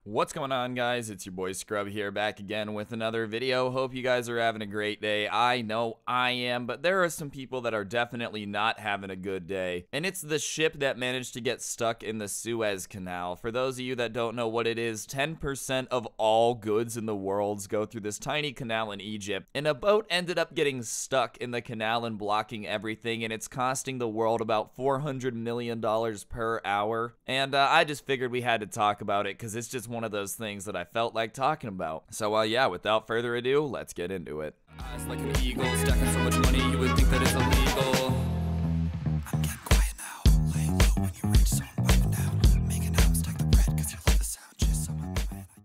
What's going on, guys? It's your boy Scrub here, back again with another video. Hope you guys are having a great day. I know I am, but there are some people that are definitely not having a good day. And it's the ship that managed to get stuck in the Suez Canal. For those of you that don't know what it is, 10% of all goods in the world go through this tiny canal in Egypt. And a boat ended up getting stuck in the canal and blocking everything, and it's costing the world about $400 million per hour. And I just figured we had to talk about it because it's just one of those things that I felt like talking about. So yeah, without further ado, let's get into it. Eyes like an eagle, stacking so much money you would think that it's illegal. I'm getting quiet now, lay low when you reach, so I'm piping down, making out, stack the bread, cause you love the sound, just so I'm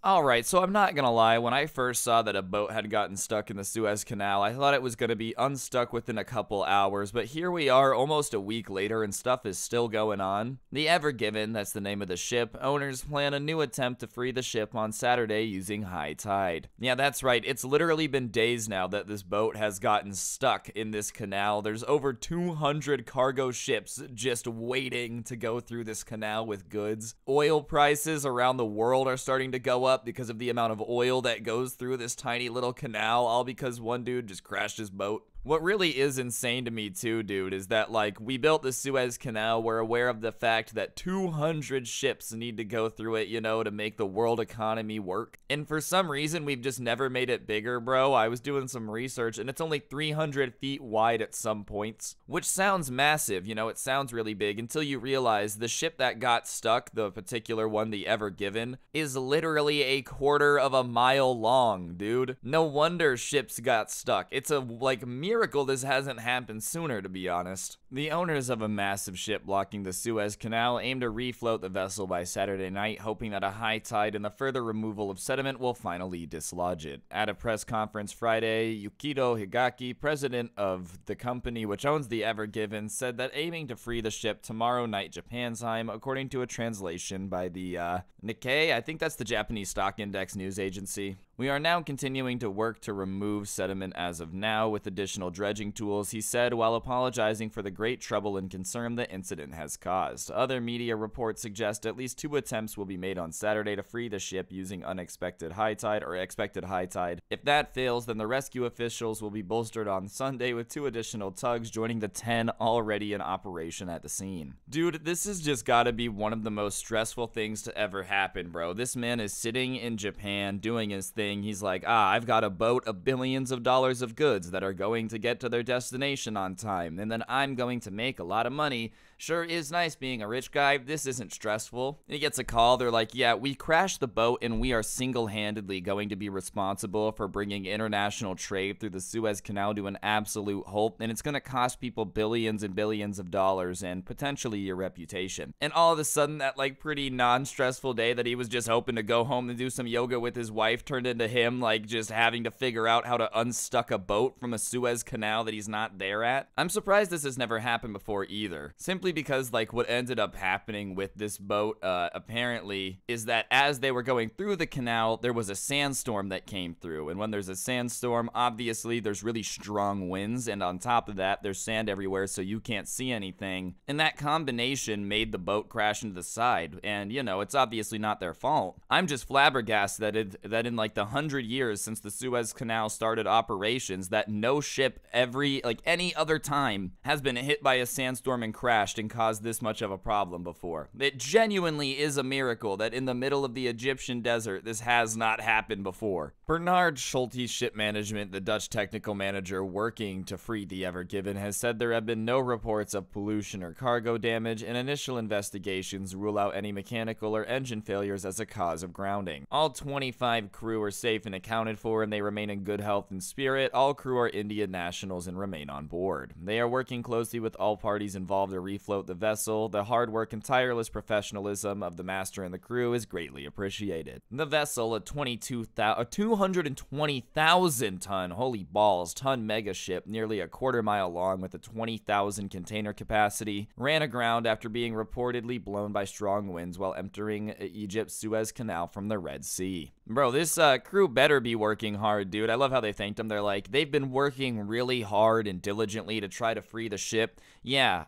Alright, so I'm not gonna lie, when I first saw that a boat had gotten stuck in the Suez Canal, I thought it was gonna be unstuck within a couple hours, but here we are almost a week later and stuff is still going on. The Ever Given, that's the name of the ship, owners plan a new attempt to free the ship on Saturday using high tide. Yeah, that's right, it's literally been days now that this boat has gotten stuck in this canal. There's over 200 cargo ships just waiting to go through this canal with goods. Oil prices around the world are starting to go up because of the amount of oil that goes through this tiny little canal, all because one dude just crashed his boat. What really is insane to me too, dude, is that, like, we built the Suez Canal, we're aware of the fact that 200 ships need to go through it, you know, to make the world economy work. And for some reason, we've just never made it bigger, bro. I was doing some research, and it's only 300 feet wide at some points, which sounds massive, you know, it sounds really big, until you realize the ship that got stuck, the particular one, the Ever Given, is literally a quarter of a mile long, dude. No wonder ships got stuck. It's a, like, miracle this hasn't happened sooner, to be honest. The owners of a massive ship blocking the Suez Canal aim to refloat the vessel by Saturday night, hoping that a high tide and the further removal of sediment will finally dislodge it. At a press conference Friday, Yukido Higaki, president of the company which owns the Ever Given, said that aiming to free the ship tomorrow night Japan time, according to a translation by the Nikkei, I think that's the Japanese stock index news agency. We are now continuing to work to remove sediment as of now with additional dredging tools, he said, while apologizing for the great trouble and concern the incident has caused. Other media reports suggest at least 2 attempts will be made on Saturday to free the ship using unexpected high tide or expected high tide. If that fails, then the rescue officials will be bolstered on Sunday with 2 additional tugs joining the 10 already in operation at the scene. Dude, this has just gotta be one of the most stressful things to ever happen, bro. This man is sitting in Japan doing his thing. He's like, I've got a boat of billions of dollars of goods that are going to get to their destination on time, and then I'm going to make a lot of money. Sure is nice being a rich guy. This isn't stressful. He gets a call. They're like, yeah, we crashed the boat and we are single-handedly going to be responsible for bringing international trade through the Suez Canal to an absolute halt, and it's going to cost people billions and billions of dollars and potentially your reputation. And all of a sudden, that, like, pretty non-stressful day that he was just hoping to go home and do some yoga with his wife turned into him, like, just having to figure out how to unstuck a boat from a Suez Canal that he's not there at. I'm surprised this has never happened before either. Simply because, like, what ended up happening with this boat, apparently, is that as they were going through the canal, there was a sandstorm that came through. And when there's a sandstorm, obviously, there's really strong winds. And on top of that, there's sand everywhere, so you can't see anything. And that combination made the boat crash into the side. And, you know, it's obviously not their fault. I'm just flabbergasted that in, like, the 100 years since the Suez Canal started operations, that no ship any other time has been hit by a sandstorm and crashed and caused this much of a problem before. It genuinely is a miracle that in the middle of the Egyptian desert, this has not happened before. Bernard Schulte Ship Management, the Dutch technical manager working to free the Ever Given, has said there have been no reports of pollution or cargo damage, and initial investigations rule out any mechanical or engine failures as a cause of grounding. All 25 crew are safe and accounted for, and they remain in good health and spirit. All crew are Indian nationals and remain on board. They are working closely with all parties involved to refloat the vessel. The hard work and tireless professionalism of the master and the crew is greatly appreciated. The vessel, a 220,000 ton, holy balls, ton mega ship, nearly a quarter-mile long with a 20,000 container capacity, ran aground after being reportedly blown by strong winds while entering Egypt's Suez Canal from the Red Sea. Bro, this crew better be working hard, dude. I love how they thanked him. They're like, they've been working really hard and diligently to try to free the ship. Yeah,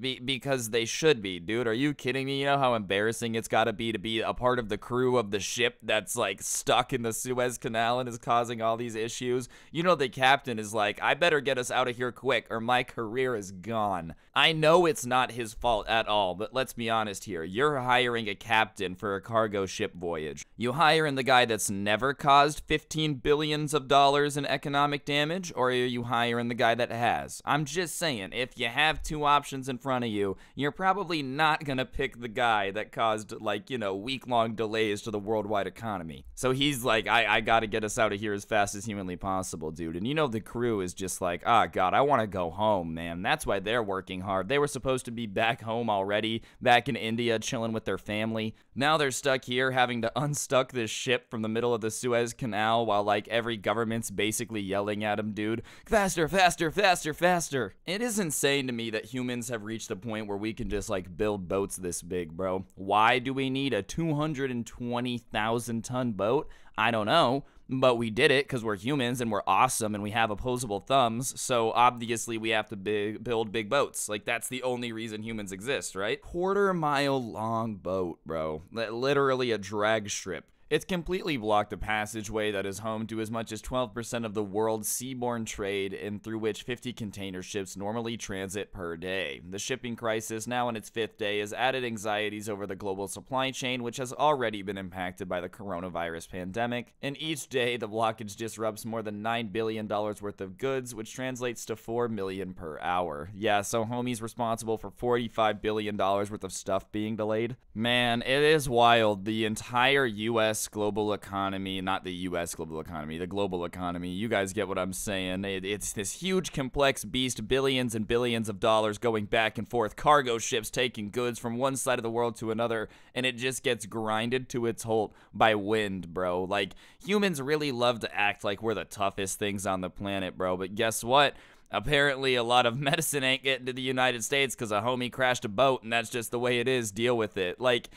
because they should be, dude. Are you kidding me? You know how embarrassing it's gotta be to be a part of the crew of the ship that's like stuck in the Suez Canal and is causing all these issues? You know the captain is like, I better get us out of here quick or my career is gone. I know it's not his fault at all, but let's be honest here. You're hiring a captain for a cargo ship voyage. You hiring the guy that's never caused $15 billion in economic damage, or are you hiring the guy that has? I'm just saying, if you have two options in front of you, you're probably not gonna pick the guy that caused, like, you know, week-long delays to the worldwide economy. So he's like, I gotta get us out of here as fast as humanly possible, dude. And you know the crew is just like, ah, God, I want to go home, man. That's why they're working hard. They were supposed to be back home already, back in India, chilling with their family. Now they're stuck here having to unstuck this ship from the middle of the Suez Canal while, like, every government's basically yelling at them, dude. Faster, faster, faster, faster. It is insane to me that humans have reached the point where we can just, like, build boats this big, bro. Why do we need a 220,000-ton boat? I don't know. But we did it because we're humans and we're awesome and we have opposable thumbs, so obviously we have to build big boats. Like, that's the only reason humans exist, right? Quarter-mile long boat, bro. Literally a drag strip. It's completely blocked a passageway that is home to as much as 12% of the world's seaborne trade and through which 50 container ships normally transit per day. The shipping crisis, now in its 5th day, has added anxieties over the global supply chain, which has already been impacted by the coronavirus pandemic. And each day, the blockage disrupts more than $9 billion worth of goods, which translates to $4 million per hour. Yeah, so homie's responsible for $45 billion worth of stuff being delayed. Man, it is wild. The entire U.S. global economy, not the U.S. global economy, the global economy, you guys get what I'm saying. It's this huge complex beast, billions and billions of dollars going back and forth, cargo ships taking goods from one side of the world to another, and it just gets grinded to its halt by wind, bro. Like, humans really love to act like we're the toughest things on the planet, bro, but guess what? Apparently, a lot of medicine ain't getting to the United States because a homie crashed a boat, and that's just the way it is. Deal with it. Like,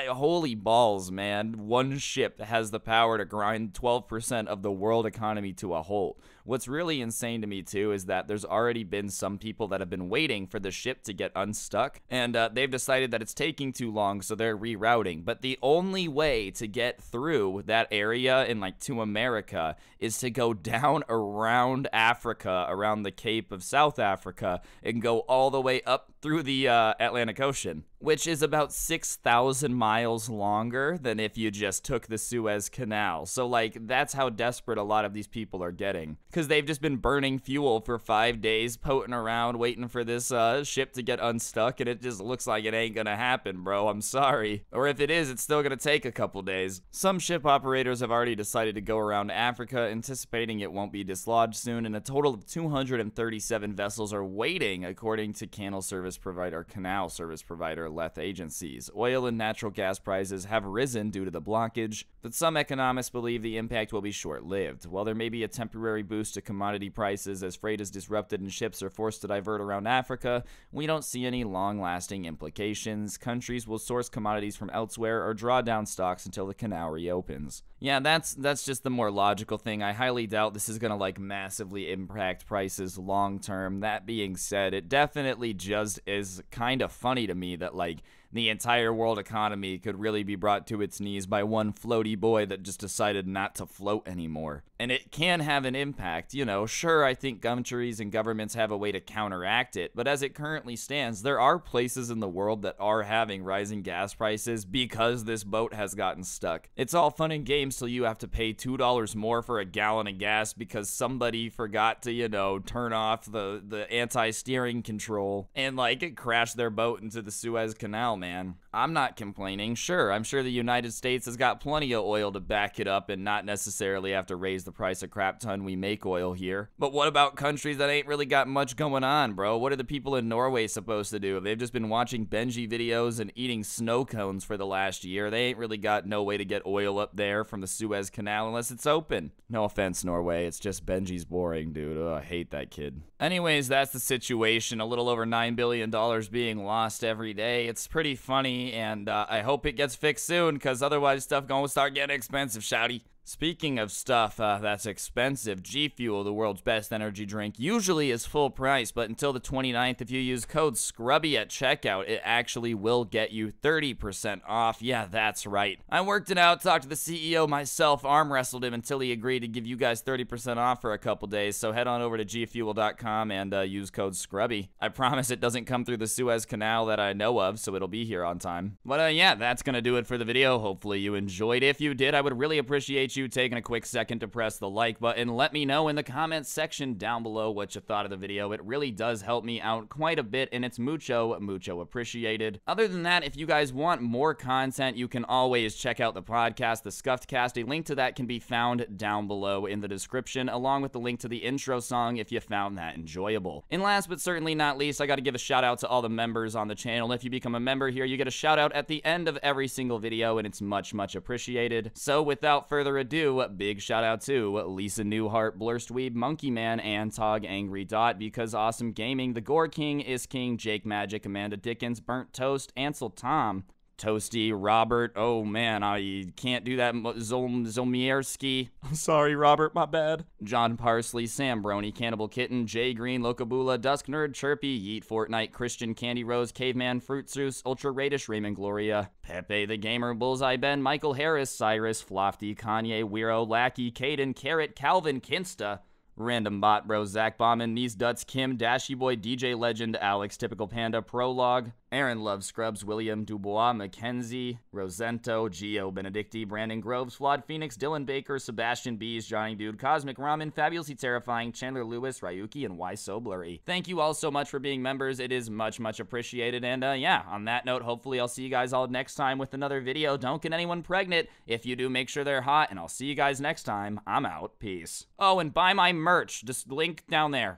holy balls, man. One ship has the power to grind 12% of the world economy to a halt. What's really insane to me, too, is that there's already been some people that have been waiting for the ship to get unstuck, and they've decided that it's taking too long, so they're rerouting. But the only way to get through that area and, like, to America is to go down around Africa, around the Cape of South Africa, and go all the way up through the Atlantic Ocean, which is about 6,000 miles longer than if you just took the Suez Canal. So, like, that's how desperate a lot of these people are getting, because they've just been burning fuel for 5 days, poting around, waiting for this ship to get unstuck, and it just looks like it ain't gonna happen, bro. I'm sorry. Or if it is, it's still gonna take a couple days. Some ship operators have already decided to go around Africa, anticipating it won't be dislodged soon, and a total of 237 vessels are waiting, according to canal service provider Leth agencies. Oil and natural gas prices have risen due to the blockage, but some economists believe the impact will be short-lived. While there may be a temporary boost to commodity prices as freight is disrupted and ships are forced to divert around Africa, we don't see any long-lasting implications. Countries will source commodities from elsewhere or draw down stocks until the canal reopens. Yeah, that's just the more logical thing. I highly doubt this is gonna, like, massively impact prices long-term. That being said, it definitely just is kind of funny to me that, like, the entire world economy could really be brought to its knees by one floaty boy that just decided not to float anymore. And it can have an impact, you know. Sure, I think countries and governments have a way to counteract it, but as it currently stands, there are places in the world that are having rising gas prices because this boat has gotten stuck. It's all fun and games till you have to pay $2 more for a gallon of gas because somebody forgot to, you know, turn off the anti-steering control and, like, it crashed their boat into the Suez Canal, man. I'm not complaining. Sure, I'm sure the United States has got plenty of oil to back it up and not necessarily have to raise the price a crap ton we make oil here. But what about countries that ain't really got much going on, bro? What are the people in Norway supposed to do? They've just been watching Benji videos and eating snow cones for the last year. They ain't really got no way to get oil up there from the Suez Canal unless it's open. No offense, Norway. It's just Benji's boring, dude. Ugh, I hate that kid. Anyways, that's the situation. A little over $9 billion being lost every day. It's pretty funny, and I hope it gets fixed soon, because otherwise stuff gonna start getting expensive, shouty. Speaking of stuff that's expensive, G Fuel, the world's best energy drink, usually is full price, but until the 29th, if you use code Scrubae at checkout, it actually will get you 30% off. Yeah, that's right. I worked it out, talked to the CEO myself, arm wrestled him until he agreed to give you guys 30% off for a couple days, so head on over to gfuel.com and use code Scrubae. I promise it doesn't come through the Suez Canal that I know of, so it'll be here on time. But yeah, that's gonna do it for the video. Hopefully you enjoyed. If you did, I would really appreciate you taking a quick second to press the like button. Let me know in the comments section down below what you thought of the video. It really does help me out quite a bit, and it's mucho appreciated. Other than that, if you guys want more content, you can always check out the podcast, The Scuffed Cast. A link to that can be found down below in the description, along with the link to the intro song if you found that enjoyable. And last but certainly not least, I gotta give a shout out to all the members on the channel. If you become a member here, you get a shout out at the end of every single video, and it's much appreciated. So without further ado, big shout out to Lisa Newhart, Blurstweeb, Monkey Man, and Tog Angry Dot, Because Awesome Gaming, The Gore King, Is King, Jake Magic, Amanda Dickens, Burnt Toast, Ansel Tom, Toasty, Robert, oh man, I can't do that, Zomierski, sorry Robert, my bad, John Parsley, Sam Brony, Cannibal Kitten, Jay Green, Locabula, Dusk Nerd, Chirpy, Yeet Fortnite, Christian Candy Rose, Caveman, Fruit Zeus, Ultra Radish, Raymond Gloria, Pepe the Gamer, Bullseye Ben, Michael Harris, Cyrus, Flofty, Kanye, Weiro, Lackey, Caden, Carrot, Calvin, Kinsta, Random Bot Bro, Zach Bauman, Knees Duts, Kim, Dashy Boy, DJ Legend, Alex, Typical Panda, Prologue, Aaron Love Scrubs, William Dubois, Mackenzie, Rosento, Gio Benedicti, Brandon Groves, Flawed Phoenix, Dylan Baker, Sebastian Bees, Johnny Dude, Cosmic Ramen, Fabulously Terrifying, Chandler Lewis, Ryuki, and Why So Blurry. Thank you all so much for being members. It is much appreciated. And yeah, on that note, hopefully I'll see you guys all next time with another video. Don't get anyone pregnant. If you do, make sure they're hot, and I'll see you guys next time. I'm out. Peace. Oh, and buy my merch. Just link down there.